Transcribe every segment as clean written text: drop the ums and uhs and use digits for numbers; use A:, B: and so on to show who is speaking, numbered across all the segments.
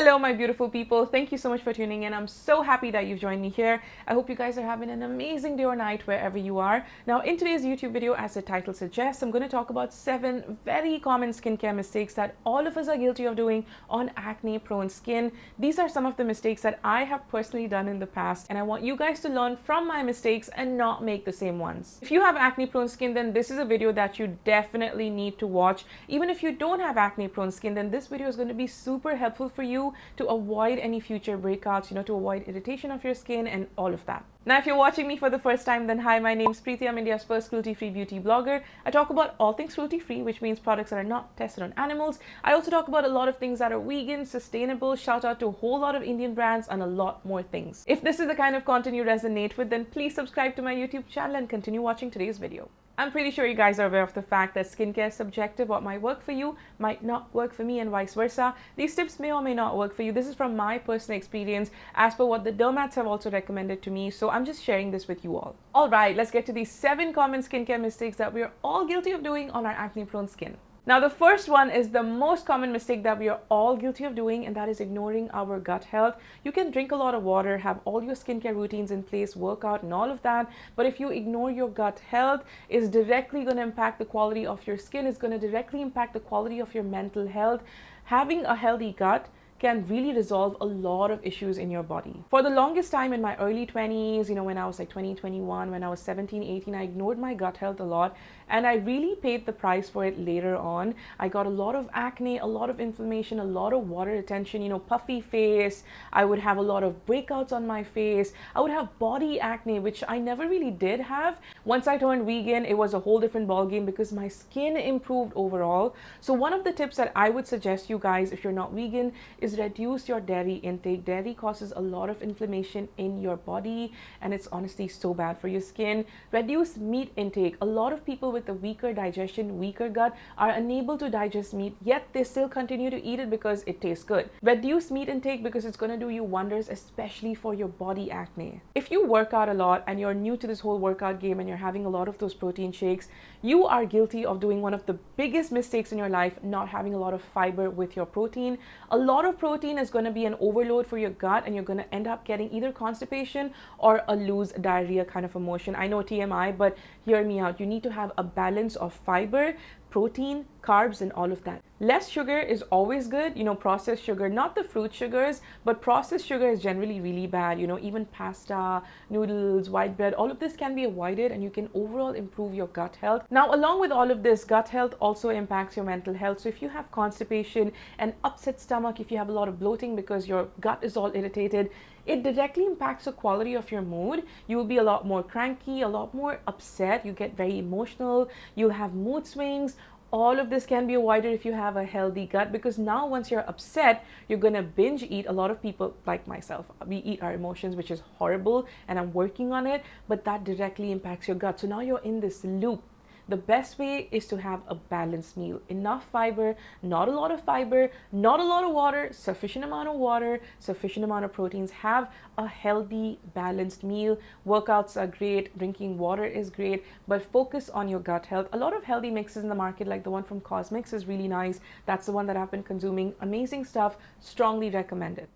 A: Hello, my beautiful people. Thank you so much for tuning in. I'm so happy that you've joined me here. I hope you guys are having an amazing day or night wherever you are. Now, in today's YouTube video, as the title suggests, I'm going to talk about 7 very common skincare mistakes that all of us are guilty of doing on acne-prone skin. These are some of the mistakes that I have personally done in the past, and I want you guys to learn from my mistakes and not make the same ones. If you have acne-prone skin, then this is a video that you definitely need to watch. Even if you don't have acne-prone skin, then this video is going to be super helpful for you to avoid any future breakouts, to avoid irritation of your skin and all of that. Now, if you're watching me for the first time, then hi, my name is Preiti. I'm India's first cruelty-free beauty blogger. I talk about all things cruelty-free, which means products that are not tested on animals. I also talk about a lot of things that are vegan, sustainable, shout out to a whole lot of Indian brands and a lot more things. If this is the kind of content you resonate with, then please subscribe to my YouTube channel and continue watching today's video. I'm pretty sure you guys are aware of the fact that skincare is subjective. What might work for you might not work for me and vice versa. These tips may or may not work for you. This is from my personal experience as per what the dermats have also recommended to me. So I'm just sharing this with you all. All right, let's get to these 7 common skincare mistakes that we are all guilty of doing on our acne-prone skin. Now, the first one is the most common mistake that we are all guilty of doing, and that is ignoring our gut health. You can drink a lot of water, have all your skincare routines in place, work out and all of that, but if you ignore your gut health, it's directly going to impact the quality of your skin. It's going to directly impact the quality of your mental health. Having a healthy gut can really resolve a lot of issues in your body. For the longest time in my early 20s, when I was like 20, 21, when I was 17, 18, I ignored my gut health a lot, and I really paid the price for it later on. I got a lot of acne, a lot of inflammation, a lot of water retention, puffy face. I would have a lot of breakouts on my face. I would have body acne, which I never really did have. Once I turned vegan, it was a whole different ballgame because my skin improved overall. So one of the tips that I would suggest you guys, if you're not vegan, is reduce your dairy intake. Dairy causes a lot of inflammation in your body, and it's honestly so bad for your skin. Reduce meat intake. A lot of people with a weaker digestion, weaker gut are unable to digest meat, yet they still continue to eat it because it tastes good. Reduce meat intake because it's going to do you wonders, especially for your body acne. If you work out a lot and you're new to this whole workout game and you're having a lot of those protein shakes, you are guilty of doing one of the biggest mistakes in your life, not having a lot of fiber with your protein. A lot of protein is going to be an overload for your gut, and you're going to end up getting either constipation or a loose diarrhea kind of emotion. I know TMI, but hear me out. You need to have a balance of fiber, protein, carbs, and all of that. Less sugar is always good, processed sugar, not the fruit sugars, but processed sugar is generally really bad. Even pasta, noodles, white bread, all of this can be avoided, and you can overall improve your gut health. Now, along with all of this, gut health also impacts your mental health. So if you have constipation, an upset stomach, if you have a lot of bloating because your gut is all irritated, it directly impacts the quality of your mood. You will be a lot more cranky, a lot more upset. You get very emotional. You'll have mood swings. All of this can be avoided if you have a healthy gut, because now once you're upset, you're going to binge eat. A lot of people, like myself, we eat our emotions, which is horrible, and I'm working on it, but that directly impacts your gut. So now you're in this loop. The best way is to have a balanced meal. Enough fiber, not a lot of fiber, not a lot of water, sufficient amount of water, sufficient amount of proteins. Have a healthy, balanced meal. Workouts are great, drinking water is great, but focus on your gut health. A lot of healthy mixes in the market, like the one from Cosmix, is really nice. That's the one that I've been consuming. Amazing stuff, strongly recommended.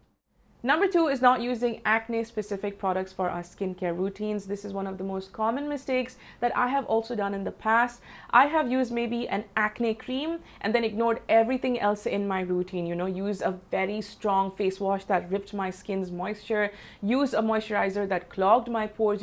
A: Number 2 is not using acne-specific products for our skincare routines. This is one of the most common mistakes that I have also done in the past. I have used maybe an acne cream and then ignored everything else in my routine. Use a very strong face wash that ripped my skin's moisture, use a moisturizer that clogged my pores.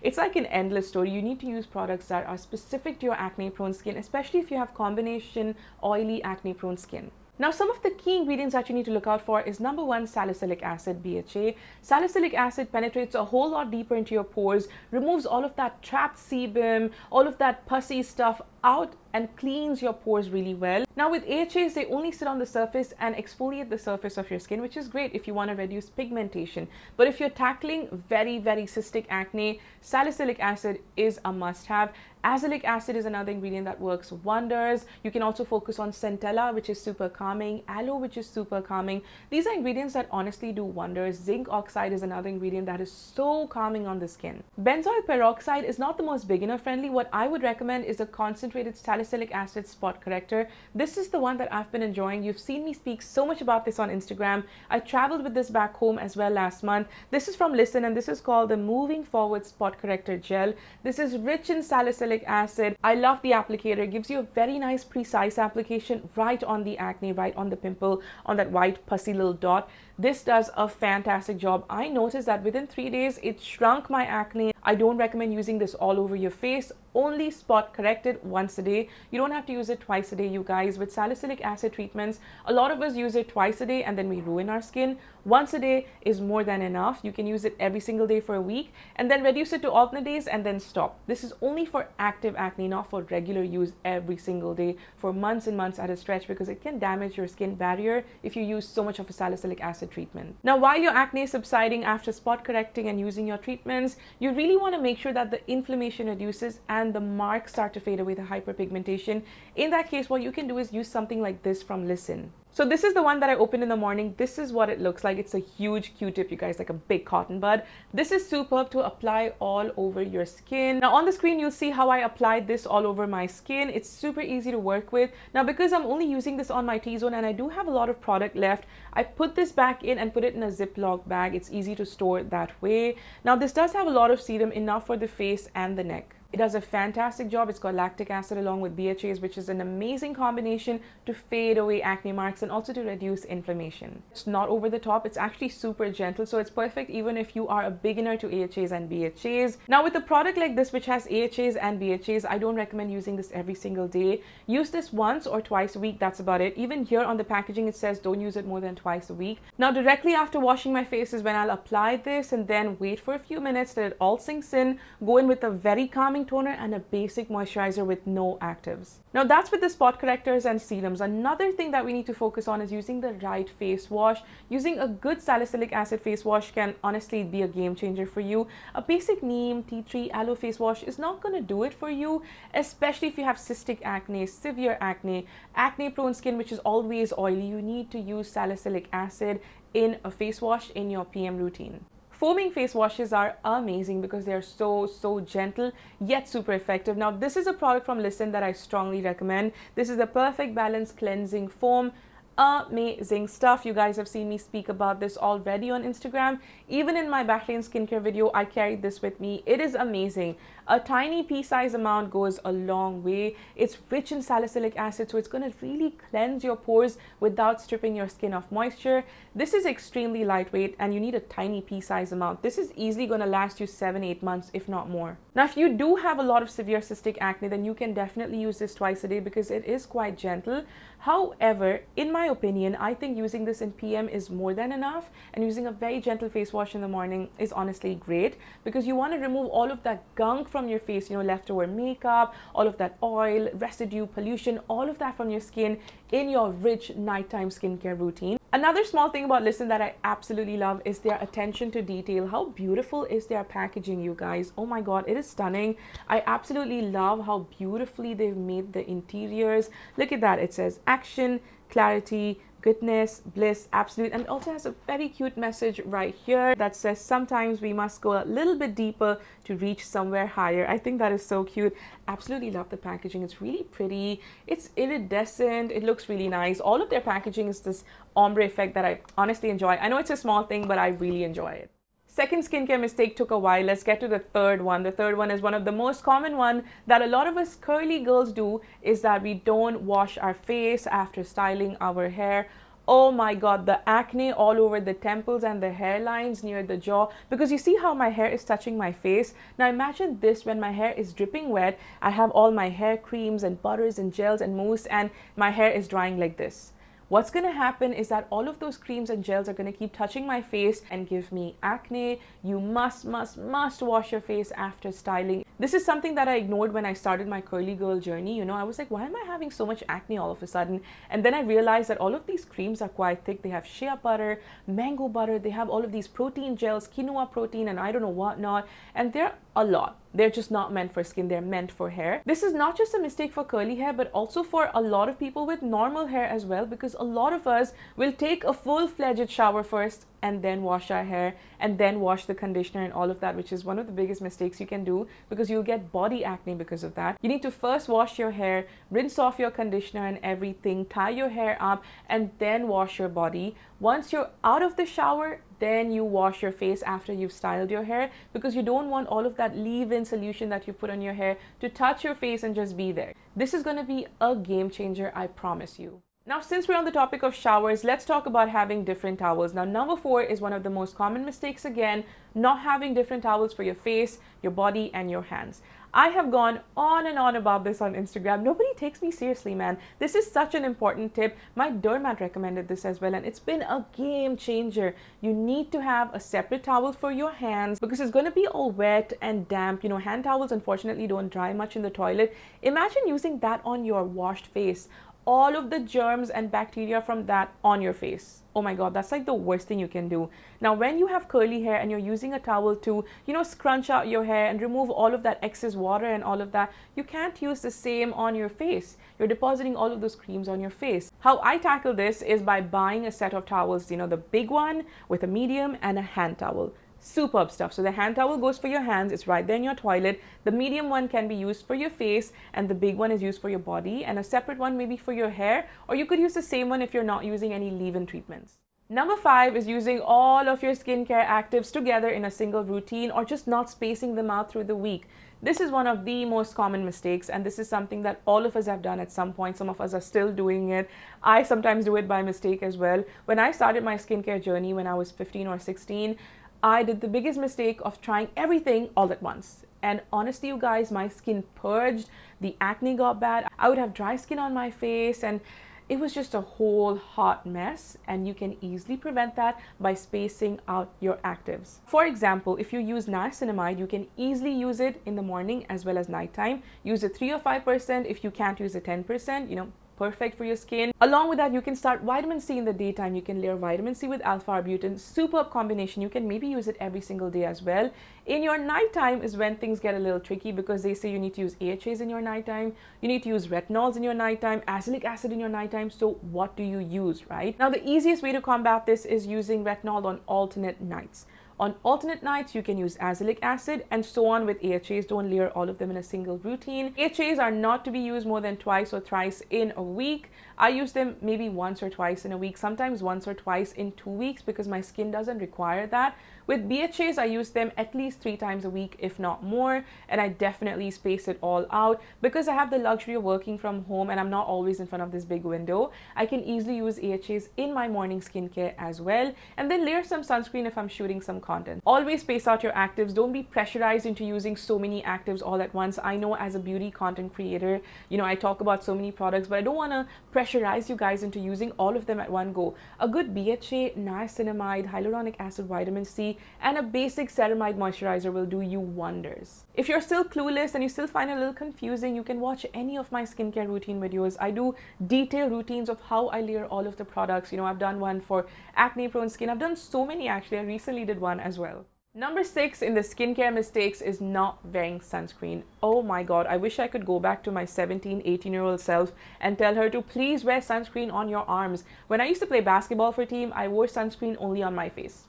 A: It's like an endless story. You need to use products that are specific to your acne-prone skin, especially if you have combination oily acne-prone skin. Now, some of the key ingredients that you need to look out for is number 1, salicylic acid, BHA. Salicylic acid penetrates a whole lot deeper into your pores, removes all of that trapped sebum, all of that pussy stuff out, and cleans your pores really well. Now, with AHAs, they only sit on the surface and exfoliate the surface of your skin, which is great if you want to reduce pigmentation. But if you're tackling very, very cystic acne, salicylic acid is a must-have. Azelaic acid is another ingredient that works wonders. You can also focus on centella, which is super calming, aloe, which is super calming. These are ingredients that honestly do wonders. Zinc oxide is another ingredient that is so calming on the skin. Benzoyl peroxide is not the most beginner friendly. What I would recommend is a concentrated concentrated salicylic acid spot corrector. This is the one that I've been enjoying. You've seen me speak so much about this on Instagram. I traveled with this back home as well last month. This is from Lisen and this is called the Moving Forward Spot Corrector Gel. This is rich in salicylic acid. I love the applicator. It gives you a very nice precise application right on the acne, right on the pimple, on that white pussy little dot. This does a fantastic job. I noticed that within 3 days, it shrunk my acne. I don't recommend using this all over your face. Only spot correct it once a day. You don't have to use it twice a day, you guys. With salicylic acid treatments, a lot of us use it twice a day and then we ruin our skin. Once a day is more than enough. You can use it every single day for a week and then reduce it to alternate days and then stop. This is only for active acne, not for regular use every single day for months and months at a stretch, because it can damage your skin barrier if you use so much of a salicylic acid treatment. Now, while your acne is subsiding after spot correcting and using your treatments, you really want to make sure that the inflammation reduces and the marks start to fade away, the hyperpigmentation. In that case, what you can do is use something like this from Lisen. So this is the one that I opened in the morning. This is what it looks like. It's a huge Q-tip, you guys, like a big cotton bud. This is superb to apply all over your skin. Now on the screen, you'll see how I applied this all over my skin. It's super easy to work with. Now, because I'm only using this on my T-zone and I do have a lot of product left, I put this back in and put it in a Ziploc bag. It's easy to store that way. Now, this does have a lot of serum, enough for the face and the neck. It does a fantastic job. It's got lactic acid along with BHAs, which is an amazing combination to fade away acne marks and also to reduce inflammation. It's not over the top. It's actually super gentle. So it's perfect even if you are a beginner to AHAs and BHAs. Now with a product like this, which has AHAs and BHAs, I don't recommend using this every single day. Use this once or twice a week. That's about it. Even here on the packaging, it says don't use it more than twice a week. Now directly after washing my face is when I'll apply this and then wait for a few minutes till it all sinks in. Go in with a very calming toner and a basic moisturizer with no actives. Now that's with the spot correctors and serums. Another thing that we need to focus on is using the right face wash. Using a good salicylic acid face wash can honestly be a game changer for you. A basic neem, tea tree, aloe face wash is not going to do it for you, especially if you have cystic acne, severe acne, acne prone skin which is always oily. You need to use salicylic acid in a face wash in your PM routine. Foaming face washes are amazing because they are so gentle yet super effective. Now this is a product from Lisen that I strongly recommend. This is the Perfect Balance Cleansing Foam. Amazing stuff. You guys have seen me speak about this already on Instagram. Even in my Battling skincare video, I carried this with me. It is amazing. A tiny pea-sized amount goes a long way. It's rich in salicylic acid, so it's going to really cleanse your pores without stripping your skin of moisture. This is extremely lightweight and you need a tiny pea-sized amount. This is easily going to last you 7-8 months, if not more. Now, if you do have a lot of severe cystic acne, then you can definitely use this twice a day because it is quite gentle. However, in my opinion, I think using this in PM is more than enough, and using a very gentle face wash in the morning is honestly great because you want to remove all of that gunk from your face, you know, leftover makeup, all of that oil, residue, pollution, all of that from your skin in your rich nighttime skincare routine. Another small thing about Lisen that I absolutely love is their attention to detail. How beautiful is their packaging, you guys? Oh my god, it is stunning. I absolutely love how beautifully they've made the interiors. Look at that. It says action, clarity, goodness, bliss, absolute, and it also has a very cute message right here that says sometimes we must go a little bit deeper to reach somewhere higher. I think that is so cute. Absolutely love the packaging. It's really pretty. It's iridescent. It looks really nice. All of their packaging is this ombre effect that I honestly enjoy. I know it's a small thing, but I really enjoy it. Second skincare mistake took a while. Let's get to the third one. The third one is one of the most common one that a lot of us curly girls do, is that we don't wash our face after styling our hair. Oh my god, the acne all over the temples and the hairlines near the jaw, because you see how my hair is touching my face. Now imagine this when my hair is dripping wet. I have all my hair creams and butters and gels and mousse and my hair is drying like this. What's going to happen is that all of those creams and gels are going to keep touching my face and give me acne. You must wash your face after styling. This is something that I ignored when I started my curly girl journey. You know, I was like, why am I having so much acne all of a sudden? And then I realized that all of these creams are quite thick. They have shea butter, mango butter. They have all of these protein gels, quinoa protein, and I don't know what not. And they're a lot. They're just not meant for skin. They're meant for hair. This is not just a mistake for curly hair, but also for a lot of people with normal hair as well, because a lot of us will take a full-fledged shower first and then wash our hair and then wash the conditioner and all of that, which is one of the biggest mistakes you can do because you'll get body acne because of that. You need to first wash your hair, rinse off your conditioner and everything, tie your hair up, and then wash your body. Once you're out of the shower, then you wash your face after you've styled your hair, because you don't want all of that leave-in solution that you put on your hair to touch your face and just be there. This is going to be a game changer, I promise you. Now, since we're on the topic of showers, let's talk about having different towels. Now, number 4 is one of the most common mistakes again, not having different towels for your face, your body, and your hands. I have gone on and on about this on Instagram. Nobody takes me seriously, man. This is such an important tip. My dermat recommended this as well, and it's been a game changer. You need to have a separate towel for your hands because it's going to be all wet and damp. You know, hand towels unfortunately don't dry much in the toilet. Imagine using that on your washed face. All of the germs and bacteria from that on your face. Oh my God, that's like the worst thing you can do. Now, when you have curly hair and you're using a towel to, scrunch out your hair and remove all of that excess water and all of that, you can't use the same on your face. You're depositing all of those creams on your face. How I tackle this is by buying a set of towels, the big one with a medium and a hand towel. Superb stuff. So the hand towel goes for your hands, it's right there in your toilet. The medium one can be used for your face, and the big one is used for your body, and a separate one maybe for your hair, or you could use the same one if you're not using any leave-in treatments. Number 5 is using all of your skincare actives together in a single routine, or just not spacing them out through the week. This is one of the most common mistakes, and this is something that all of us have done at some point. Some of us are still doing it. I sometimes do it by mistake as well. When I started my skincare journey when I was 15 or 16, I did the biggest mistake of trying everything all at once. And honestly, you guys, my skin purged, the acne got bad. I would have dry skin on my face, and it was just a whole hot mess. And you can easily prevent that by spacing out your actives. For example, if you use niacinamide, you can easily use it in the morning as well as nighttime. Use it 3 or 5%. If you can't use it 10%, perfect for your skin. Along with that, you can start vitamin C in the daytime. You can layer vitamin C with alpha-arbutin. Superb combination. You can maybe use it every single day as well. In your nighttime is when things get a little tricky, because they say you need to use AHAs in your nighttime. You need to use retinols in your nighttime, azelaic acid in your nighttime. So what do you use, right? Now, the easiest way to combat this is using retinol on alternate nights. On alternate nights, you can use azelaic acid, and so on with AHAs. Don't layer all of them in a single routine. AHAs are not to be used more than twice or thrice in a week. I use them maybe once or twice in a week, sometimes once or twice in 2 weeks, because my skin doesn't require that. With BHAs, I use them at least 3 times a week, if not more, and I definitely space it all out because I have the luxury of working from home and I'm not always in front of this big window. I can easily use AHAs in my morning skincare as well, and then layer some sunscreen if I'm shooting some content. Always space out your actives. Don't be pressurized into using so many actives all at once. I know as a beauty content creator, I talk about so many products, but I don't want to pressurize you guys into using all of them at one go. A good BHA, niacinamide, hyaluronic acid, vitamin C, and a basic ceramide moisturizer will do you wonders. If you're still clueless and you still find it a little confusing, you can watch any of my skincare routine videos. I do detailed routines of how I layer all of the products. I've done one for acne prone skin. I've done so many actually. I recently did one as well. Number 6 in the skincare mistakes is not wearing sunscreen. Oh my God, I wish I could go back to my 17, 18-year-old self and tell her to please wear sunscreen on your arms. When I used to play basketball for team, I wore sunscreen only on my face.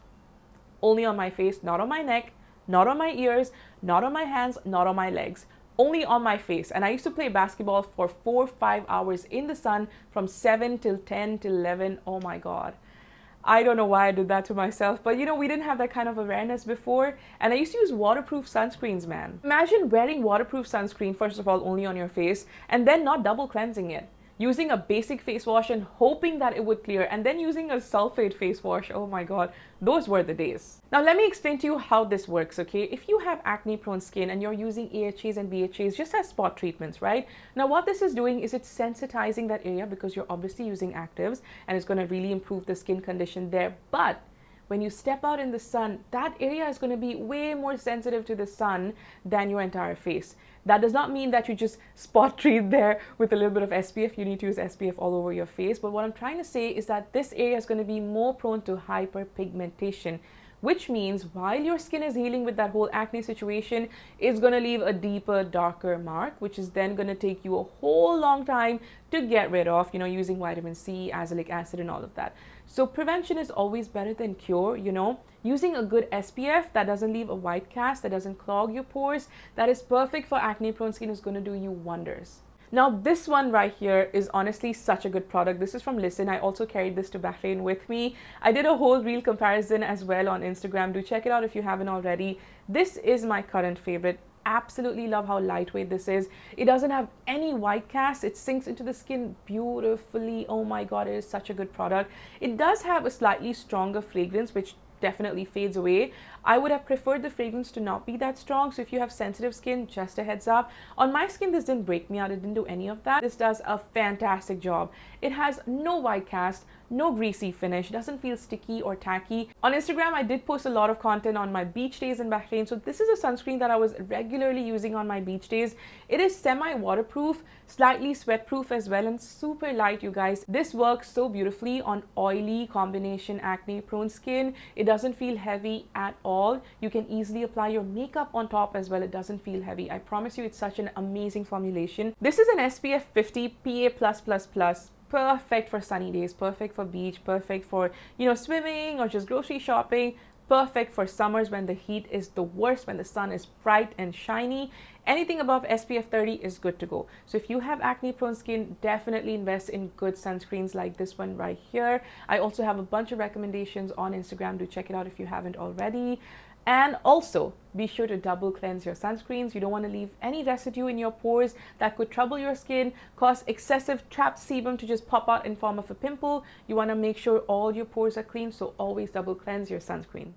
A: Only on my face, not on my neck, not on my ears, not on my hands, not on my legs. Only on my face. And I used to play basketball for 4 or 5 hours in the sun from 7 till 10 till 11. Oh my God. I don't know why I did that to myself, but we didn't have that kind of awareness before. And I used to use waterproof sunscreens, man. Imagine wearing waterproof sunscreen, first of all, only on your face, and then not double cleansing it. Using a basic face wash and hoping that it would clear, and then using a sulfate face wash. Oh my God, those were the days. Now let me explain to you how this works, okay? If you have acne prone skin and you're using AHAs and BHAs just as spot treatments, right? Now what this is doing is it's sensitizing that area because you're obviously using actives, and it's going to really improve the skin condition there. But when you step out in the sun, that area is going to be way more sensitive to the sun than your entire face. That does not mean that you just spot treat there with a little bit of SPF. You need to use SPF all over your face. But what I'm trying to say is that this area is going to be more prone to hyperpigmentation, which means while your skin is healing with that whole acne situation, it's going to leave a deeper, darker mark, which is then going to take you a whole long time to get rid of, using vitamin C, azelaic acid, and all of that. So prevention is always better than cure, you know. Using a good SPF that doesn't leave a white cast, that doesn't clog your pores, that is perfect for acne prone skin, is going to do you wonders. Now this one right here is honestly such a good product. This is from Lisen. I also carried this to Bahrain with me. I did a whole reel comparison as well on Instagram. Do check it out if you haven't already. This is my current favorite. Absolutely love how lightweight this is. It doesn't have any white cast. It sinks into the skin beautifully. Oh my god, it is such a good product. It does have a slightly stronger fragrance, which definitely fades away. I would have preferred the fragrance to not be that strong, so if you have sensitive skin, just a heads up. On my skin, this didn't break me out. It didn't do any of that. This does a fantastic job. It has no white cast, no greasy finish, doesn't feel sticky or tacky. On Instagram, I did post a lot of content on my beach days in Bahrain, so this is a sunscreen that I was regularly using on my beach days. It is semi-waterproof, slightly sweat-proof as well, and super light, you guys. This works so beautifully on oily combination acne-prone skin. It doesn't feel heavy at all. You can easily apply your makeup on top as well. It doesn't feel heavy. I promise you, it's such an amazing formulation. This is an SPF 50 PA+++. Perfect for sunny days, perfect for beach, perfect for, you know, swimming or just grocery shopping. Perfect for summers when the heat is the worst, when the sun is bright and shiny. Anything above SPF 30 is good to go. So if you have acne prone skin, definitely invest in good sunscreens like this one right here. I also have a bunch of recommendations on Instagram. Do check it out if you haven't already. And also, be sure to double cleanse your sunscreens. You don't want to leave any residue in your pores that could trouble your skin, cause excessive trapped sebum to just pop out in form of a pimple. You want to make sure all your pores are clean, so always double cleanse your sunscreen.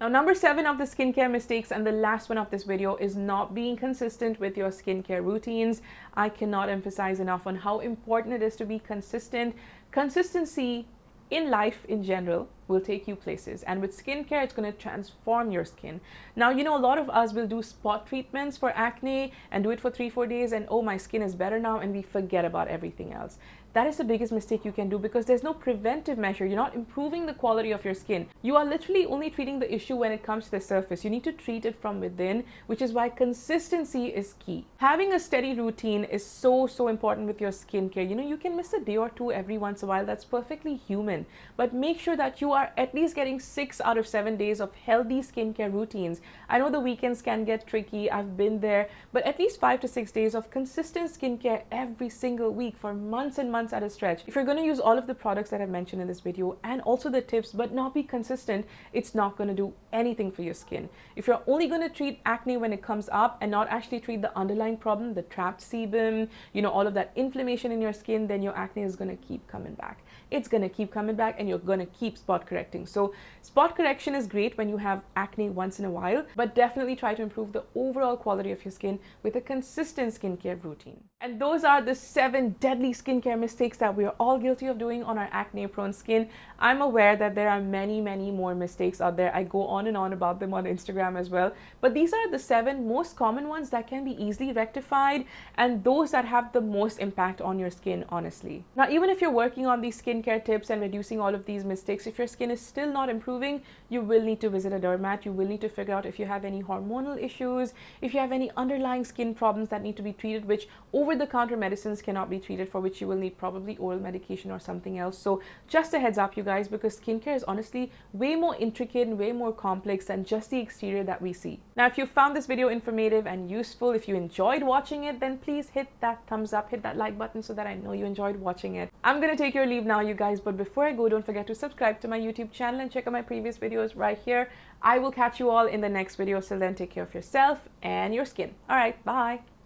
A: Now, number 7 of the skincare mistakes, and the last one of this video, is not being consistent with your skincare routines. I cannot emphasize enough on how important it is to be consistent. Consistency in life in general will take you places, and with skincare, it's going to transform your skin. Now, you know, a lot of us will do spot treatments for acne and do it for 3-4 days, and oh, my skin is better now, and we forget about everything else. That is the biggest mistake you can do, because there's no preventive measure. You're not improving the quality of your skin. You are literally only treating the issue when it comes to the surface. You need to treat it from within, which is why consistency is key. Having a steady routine is so important with your skincare. You know, you can miss a day or two every once in a while. That's perfectly human. But make sure that you are at least getting 6 out of 7 days of healthy skincare routines. I know the weekends can get tricky. I've been there. But at least 5 to 6 days of consistent skincare every single week for months and months at a stretch. If you're going to use all of the products that I've mentioned in this video and also the tips but not be consistent, it's not going to do anything for your skin. If you're only going to treat acne when it comes up and not actually treat the underlying problem, the trapped sebum, you know, all of that inflammation in your skin, then your acne is going to keep coming back. It's going to keep coming back, and you're going to keep spot correcting. So spot correction is great when you have acne once in a while, but definitely try to improve the overall quality of your skin with a consistent skincare routine. And those are the 7 deadly skincare mistakes that we are all guilty of doing on our acne prone skin. I'm aware that there are many more mistakes out there. I go on and on about them on Instagram as well, but these are the 7 most common ones that can be easily rectified, and those that have the most impact on your skin, honestly. Now, even if you're working on these skincare tips and reducing all of these mistakes, if your skin is still not improving, you will need to visit a dermat. You will need to figure out if you have any hormonal issues, if you have any underlying skin problems that need to be treated, which over-the-counter medicines cannot be treated, for which you will need probably oral medication or something else. So just a heads up, you guys, because skincare is honestly way more intricate and way more complex than just the exterior that we see. Now, if you found this video informative and useful, if you enjoyed watching it, then please hit that thumbs up, hit that like button so that I know you enjoyed watching it. I'm gonna take your leave now, you guys, but before I go, don't forget to subscribe to my YouTube channel and check out my previous videos right here. I will catch you all in the next video. So then, take care of yourself and your skin. All right, bye.